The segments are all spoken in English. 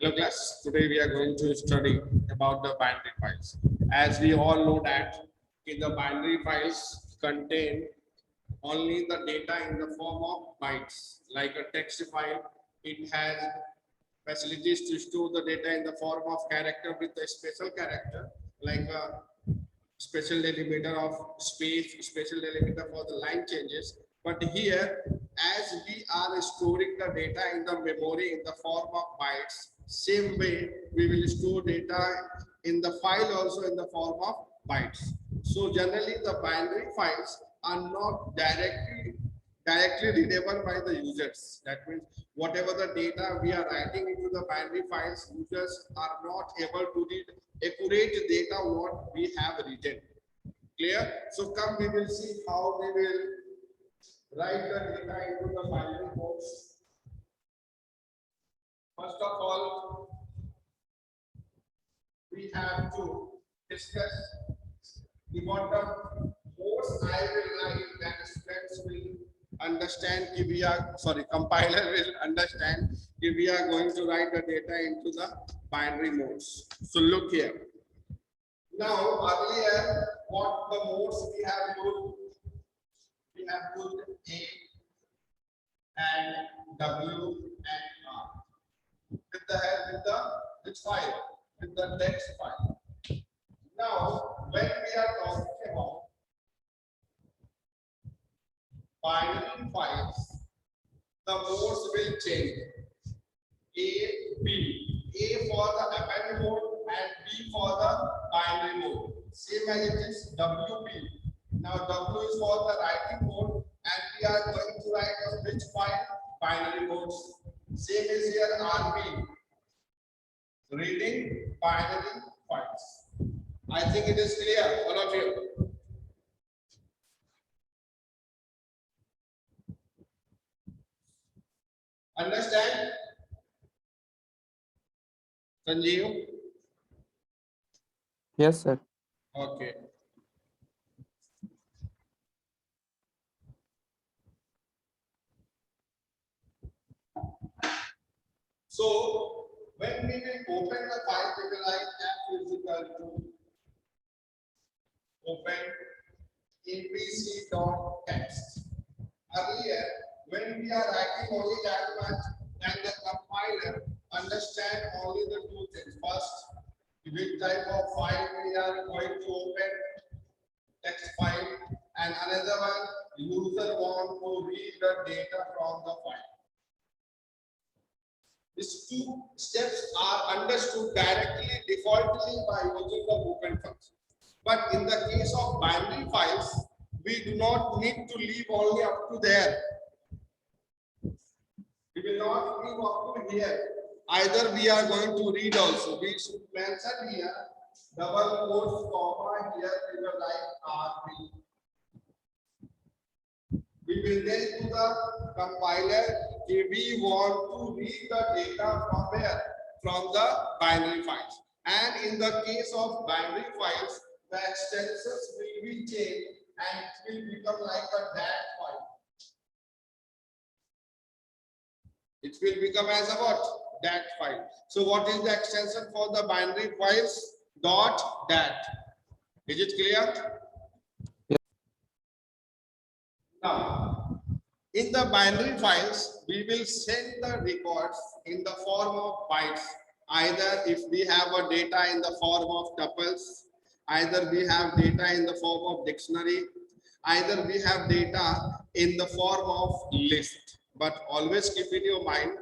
Hello class, today we are going to study about the binary files. As we all know that in the binary files contain only the data in the form of bytes. Like a text file, it has facilities to store the data in the form of character with a special character, like a special delimiter of space, special delimiter for the line changes. But here, as we are storing the data in the memory in the form of bytes, same way we will store data in the file also in the form of bytes. So generally the binary files are not directly readable by the users. That means whatever the data we are writing into the binary files, users are not able to read accurate data what we have written. Clear? So come we will see how we will write the data into the binary codes. First of all, we have to discuss what the codes I will write that students will understand if we are compiler will understand if we are going to write the data into the binary modes. So look here. Now earlier what the modes we have used, we have used A and W and R with the which file, with the text file. Now when we are talking about binary files, the modes will change. A, B. A for the append mode and B for the binary mode. Same as it is WB. Now W is for the writing mode and we are going to write on which file? Binary modes. Same is here RB. Reading binary files. I think it is clear, all of you. Understand? Sanjeev? Yes, sir. Okay. So when we will open the file, we will write f is equal to open abc.text. Earlier, when we are writing only that much, then the compiler understand only the two things. First, which type of file we are going to open, text file, and another one, user want to read the data from the file. These two steps are understood directly, defaultly by using the open function. But in the case of binary files, we do not need to leave only up to there. We will not leave up to here. Either we are going to read also. We should mention here double quotes, comma, here we will write RB. We will tell to the compiler if we want to read the data from where? From the binary files. And in the case of binary files, the extensions will be changed and it will become like a DAT file. It will become as a what? DAT file. So what is the extension for the binary files? .dat. Is it clear? Yes. Now, in the binary files, we will send the records in the form of bytes. Either if we have a data in the form of tuples, either we have data in the form of dictionary, either we have data in the form of list. But always keep in your mind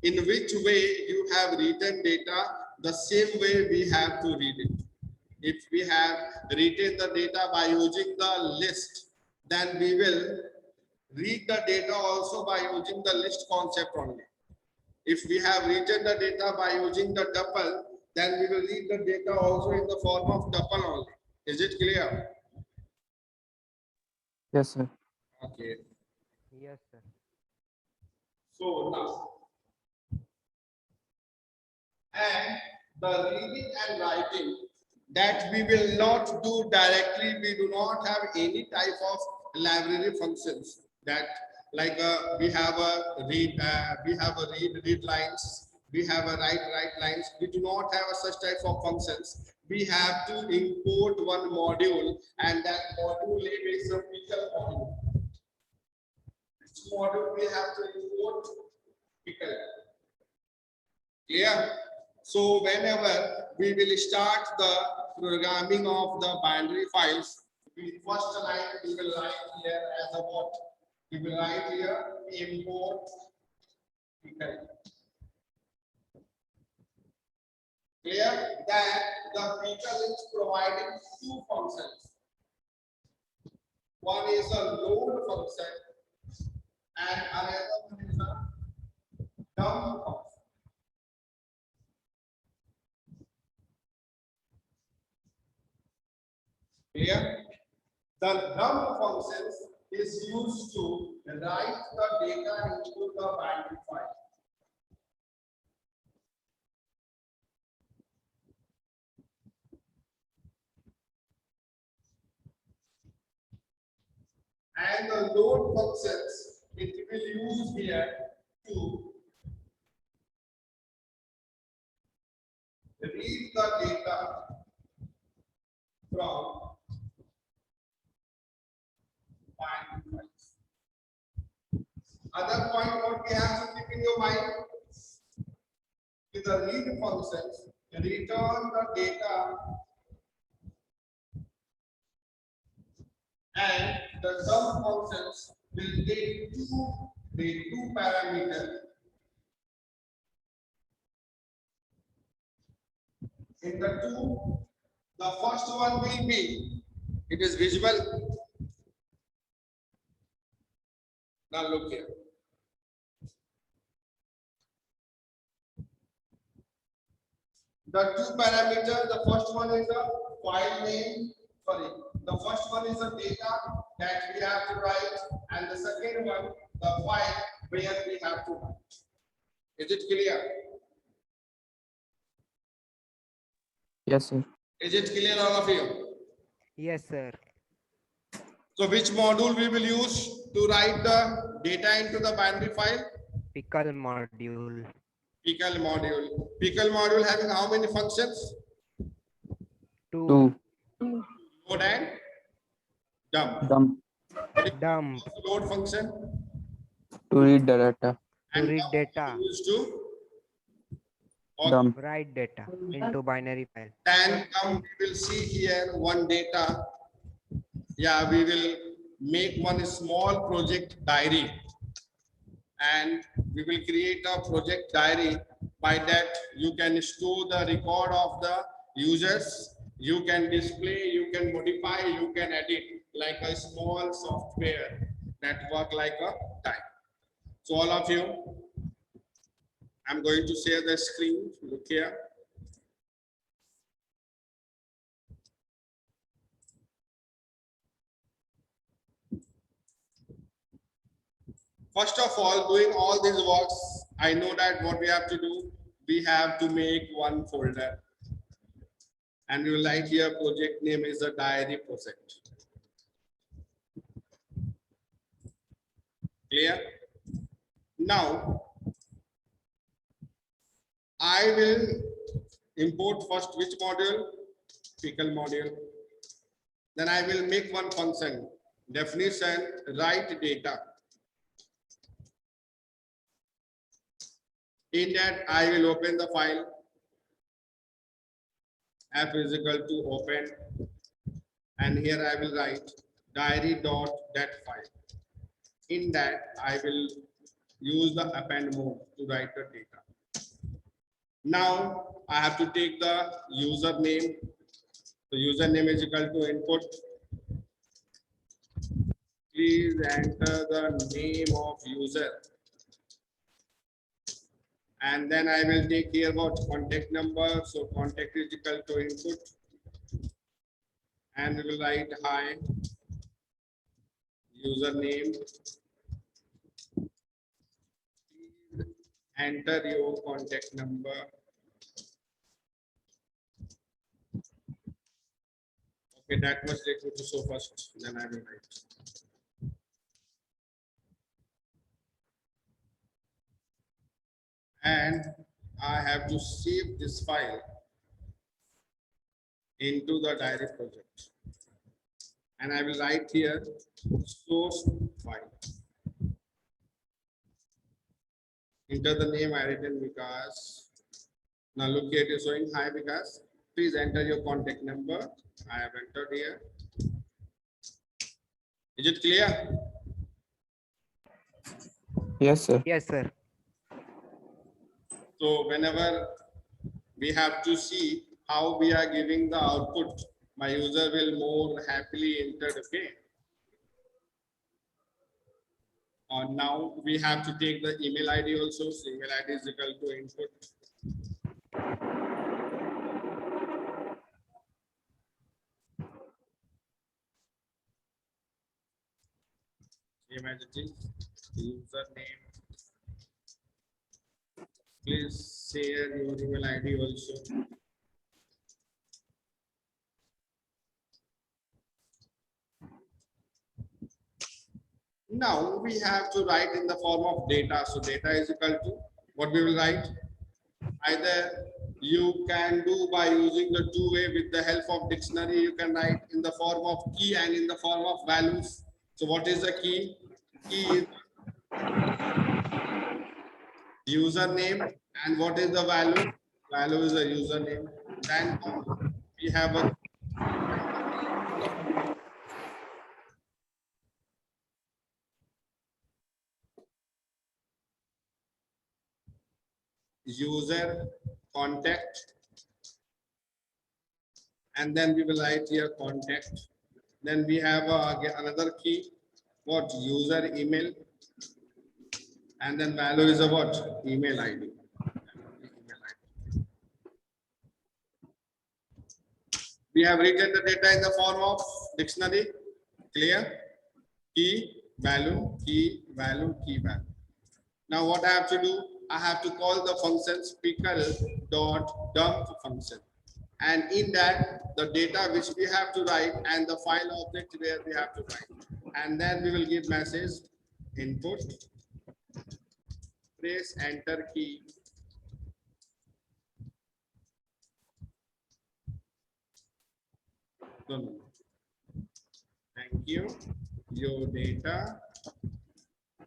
in which way you have written data, the same way we have to read it. If we have written the data by using the list, then we will read the data also by using the list concept only. If we have written the data by using the tuple, then we will read the data also in the form of tuple only. Is it clear? Yes, sir. Okay. Yes, sir. So now, and the reading and writing that we will not do directly. We do not have any type of library functions that like we have a read lines, We have a right lines. We do not have a such type of functions. We have to import one module, and that module name is a pickle module. Which module we have to import? Pickle. Clear? So whenever we will start the programming of the binary files, we first line we will write here as a what? We will write here import pickle. Clear? That the pickle is providing two functions. One is a load function and another one is a dump function. Clear? The dump functions is used to write the data into the binary file. And the load functions it will use here to read the data from binary files. Other point what we have to keep in your mind with the read functions, return the data and the dump functions will take two parameters. In the two, the first one will be, it is visible. Now look here. The two parameters, the first one is the file name, sorry, the first one is the data that we have to write, and the second one, the file where we have to write. Is it clear? Yes, sir. Is it clear, all of you? Yes, sir. So which module we will use to write the data into the binary file? Pickle module. Pickle module. Pickle module having how many functions? Two. Load and dump. Dump. Load function. To read the data. To And read dump data. used to Dump. Write data into binary file. then we will see here one data. Yeah, we will make one small project diary, and we will create a project diary. By that you can store the record of the users, you can display, you can modify, you can edit like a small software that work like a type. So all of you, I'm going to share the screen. Look here. First of all, doing all these works, I know that what we have to do, we have to make one folder. And you will write here project name is a diary project. Clear? Now, I will import first which module? Pickle module. Then I will make one function, definition, write data. In that, I will open the file. F is equal to open. And here I will write diary.dat file. In that, I will use the append mode to write the data. Now, I have to take the username. The username is equal to input. Please enter the name of user. And then I will take here what contact number. So contact is equal to input. And we will write hi, username. Please enter your contact number. Okay, that much let me to show first, then I will write. And I have to save this file into the diary project. And I will write here source file. Enter the name I written Vikas. Now look here, it is showing hi Vikas. Please enter your contact number. I have entered here. Is it clear? Yes, sir. Yes, sir. So whenever we have to see how we are giving the output, my user will more happily enter, okay? Now we have to take the email ID also. So email ID is equal to input. Same as it is. Username. Please share your email ID also. Now we have to write in the form of data. So data is equal to what we will write. Either you can do by using the two-way with the help of dictionary. You can write in the form of key and in the form of values. So what is the key? Key is username, and what is the value? Value is a username. Then we have a user contact, and then we will write here contact. Then we have another key, what user email, and then value is a what email ID. We have written the data in the form of dictionary. Clear? Key value, key value, key value. Now what I have to do? I have to call the function pickle.dump function. And in that, the data which we have to write and the file object where we have to write. And then we will give message input, press enter key. No. Thank you. Your data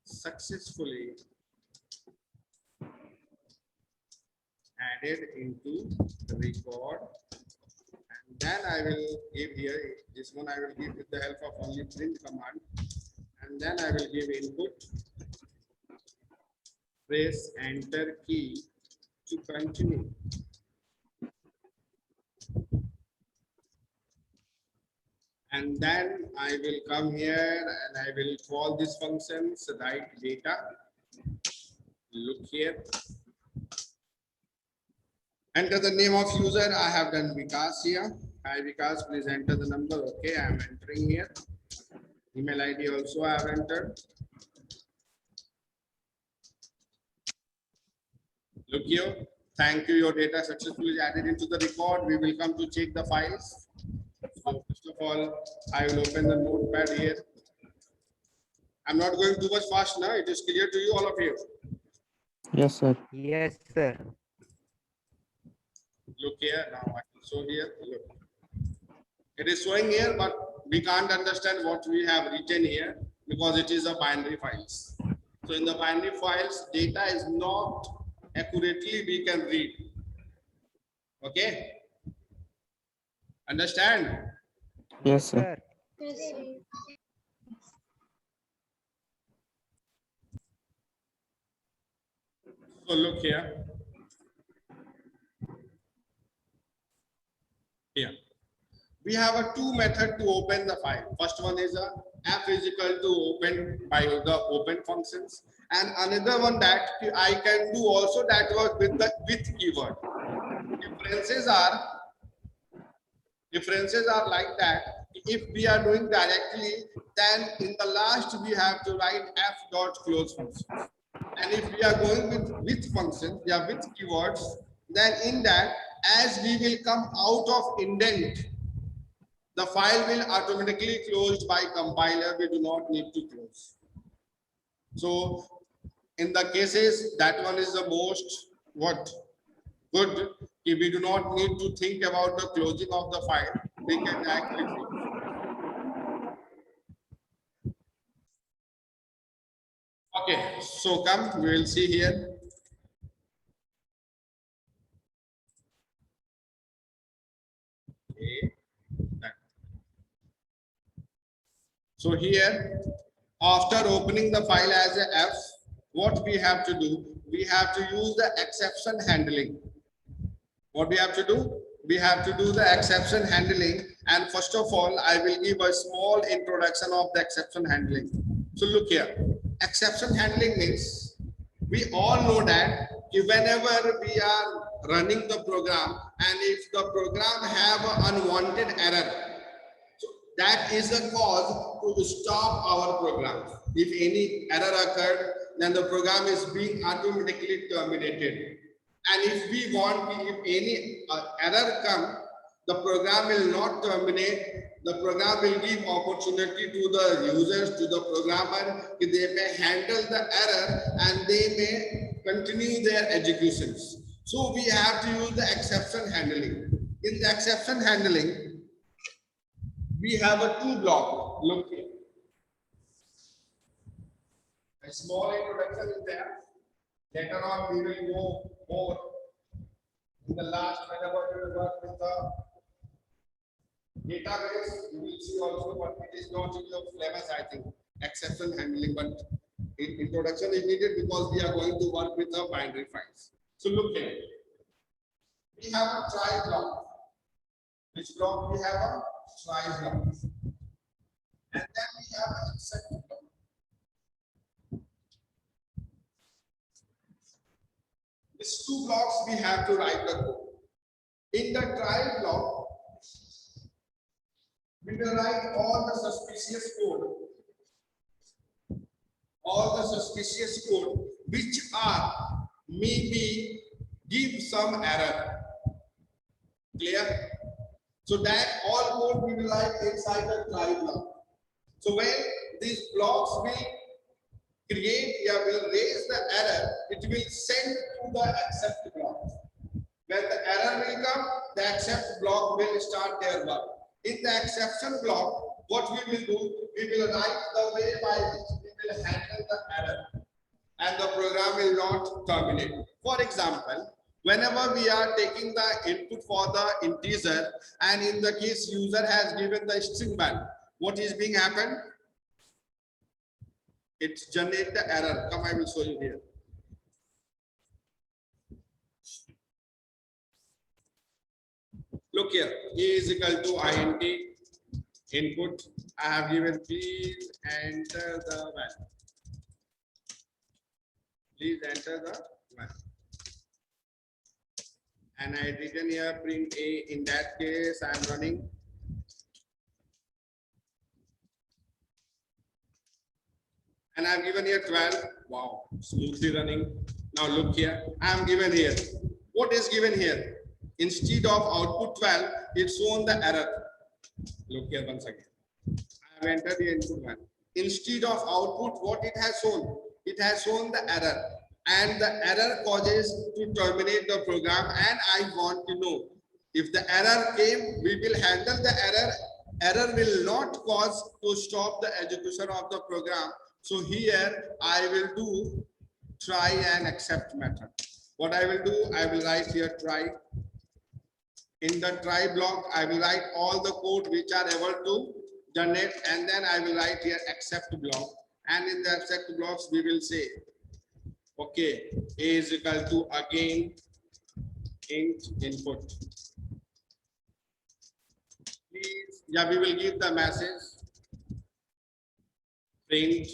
successfully added into the record, and then I will give here this one. I will give with the help of only print command, and then I will give input, press enter key to continue. And then I will come here and I will call this functions write data. Look here. Enter the name of user. I have done Vikas here. Hi Vikas, please enter the number. Okay, I am entering here. Email ID also I have entered. Look here. Thank you. Your data successfully added into the record. We will come to check the files. So first of all, I will open the notepad here. I'm not going too much fast now. It is clear to you, all of you. Yes, sir. Yes, sir. Look here. Now I can show here. Look. It is showing here, but we can't understand what we have written here because it is a binary files. So in the binary files, data is not accurately we can read. Okay? Understand? Yes, sir. So look here. Here. We have a two method to open the file. First one is a f is equal to open by the open functions, and another one that I can do also that was with the with keyword. Differences are like that. If we are doing directly, then in the last we have to write f dot close function. And if we are going with function, with keywords, then in that, as we will come out of indent, the file will automatically closed by compiler. We do not need to close. So in the cases, that one is the most what good. If we do not need to think about the closing of the file, we can directly close. Okay, so come, we will see here. Okay. So here, after opening the file as a F, what we have to do? We have to use the exception handling. What we have to do? We have to do the exception handling. And first of all, I will give a small introduction of the exception handling. So look here, exception handling means we all know that whenever we are running the program and if the program have an unwanted error, so that is the cause to stop our program. If any error occurred, then the program is being automatically terminated. And if we want, if any error come, the program will not terminate. The program will give opportunity to the users, to the programmer, if they may handle the error and they may continue their executions. So we have to use the exception handling. In the exception handling, we have a two block. Look here. A small introduction is there. Later on, we will go more. In the last, whenever we will work with the database, you will see also, but it is not in your syllabus, I think, exception handling, but introduction is needed because we are going to work with the binary files. So look here. We have a try block. Which block we have a try block. And then we have an except block. These two blocks we have to write the code. In the try block, we will write all the suspicious code. All the suspicious code which are maybe give some error. Clear? So that all code we will write inside the try block. So when these blocks will create or will raise the error, it will send to the accept block. When the error will come, the accept block will start their work. In the exception block, what we will do, we will write the way by which we will handle the error and the program will not terminate. For example, whenever we are taking the input for the integer and in the case user has given the string value, what is being happened? It generates the error. Come, I will show you here. Look here, A is equal to int input. I have given, please enter the value. Please enter the value. And I written here print A. In that case, I am running. And I have given here 12. Wow, smoothly running. Now look here. I am given here. What is given here? Instead of output 12, it's shown the error. Look here once again. I have entered the input value. Instead of output, what it has shown? It has shown the error. And the error causes to terminate the program. And I want to know if the error came, we will handle the error. Error will not cause to stop the execution of the program. So here I will do try and accept method. What I will do, I will write here try. In the try block, I will write all the code which are able to generate, and then I will write here accept block. And in the accept blocks, we will say, okay, A is equal to again int input. Please, yeah, we will give the message print.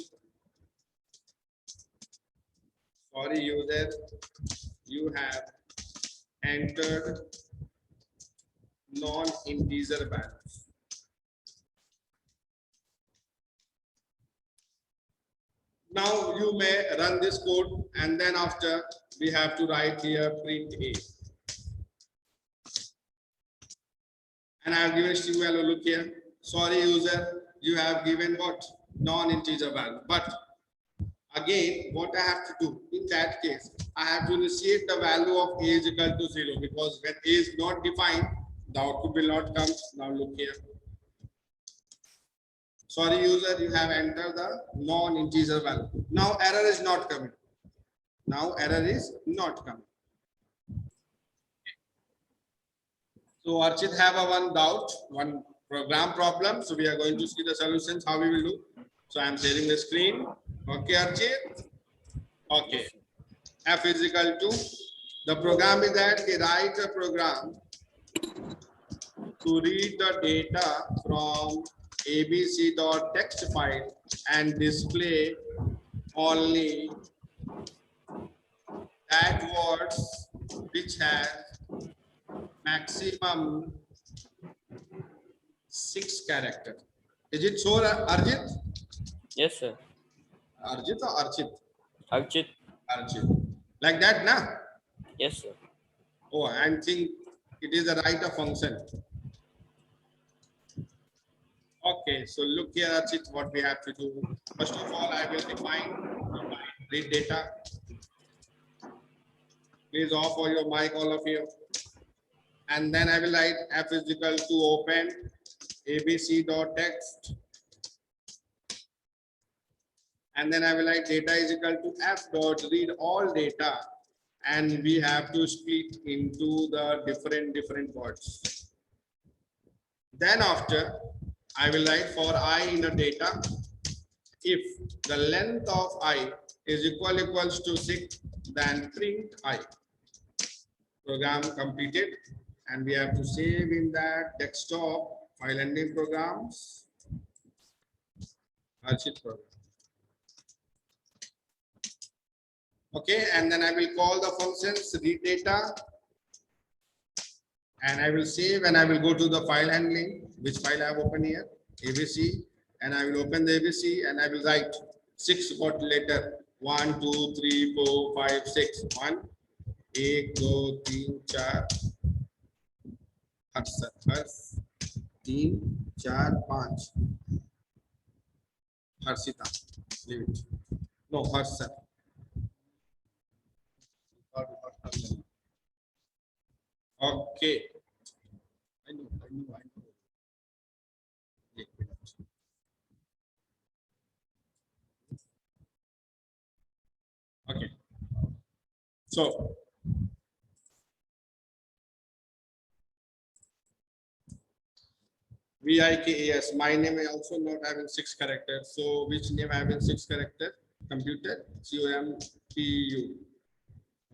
Sorry, user, you have entered non-integer values. Now you may run this code and then after we have to write here print A. And I have given string value, look here. Sorry user, you have given what? Non-integer value. But again, what I have to do in that case, I have to initiate the value of a is equal to 0 because when a is not defined, the output will not come. Now look here. Sorry, user, you have entered the non-integer value. Now error is not coming. Now error is not coming. So Archit have a one doubt, one program problem. So we are going to see the solutions, how we will do. So I am sharing the screen. Okay, Archit. Okay. F is equal to, the program is that we write a program to read the data from abc.txt file and display only that words which has maximum 6 characters. Is it so, Arjit? Yes, sir. Arjit or Archit? Archit. Archit. Like that, na? Yes, sir. Oh, I think it is the right of function. Okay, so look here, Archit, what we have to do. First of all, I will define the read data. Please off all your mic, all of you. And then I will write f is equal to open abc.text. And then I will write data is equal to f dot read all data. And we have to split into the different words. Then after, I will write for I in a data. If the length of I is equals to 6, then print I. Program completed. And we have to save in that desktop file ending programs. Archit program. Okay, and then I will call the functions read data. And I will save and I will go to the file handling, which file I have opened here, ABC. And I will open the ABC and I will write 6 what letter. 1, 2, 3, 4, 5, 6. 1, 1, 2, 3, 4. Harsh 3, 4, 5. Harshita. Leave it. No, Harsh sir. Okay. I know. एक minute. Okay. So VIKAS. My name is also not having 6 characters. So which name having 6 characters? Computer. COMPU.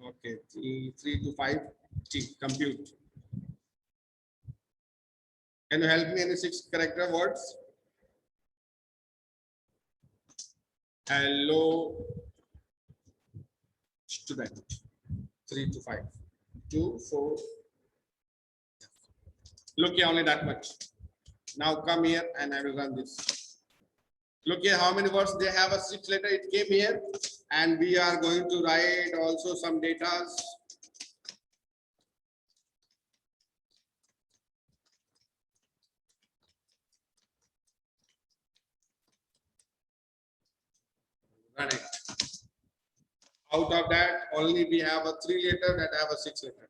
Okay. 3 to 5. T. Compute. Can you help me any 6 character words? Hello, student. 3 to 5. 2, 4. Look here, only that much. Now come here and I will run this. Look here, how many words they have a 6 letter. It came here, and we are going to write also some data. Run it. Out of that, only we have a 3 letter that have a 6 letter.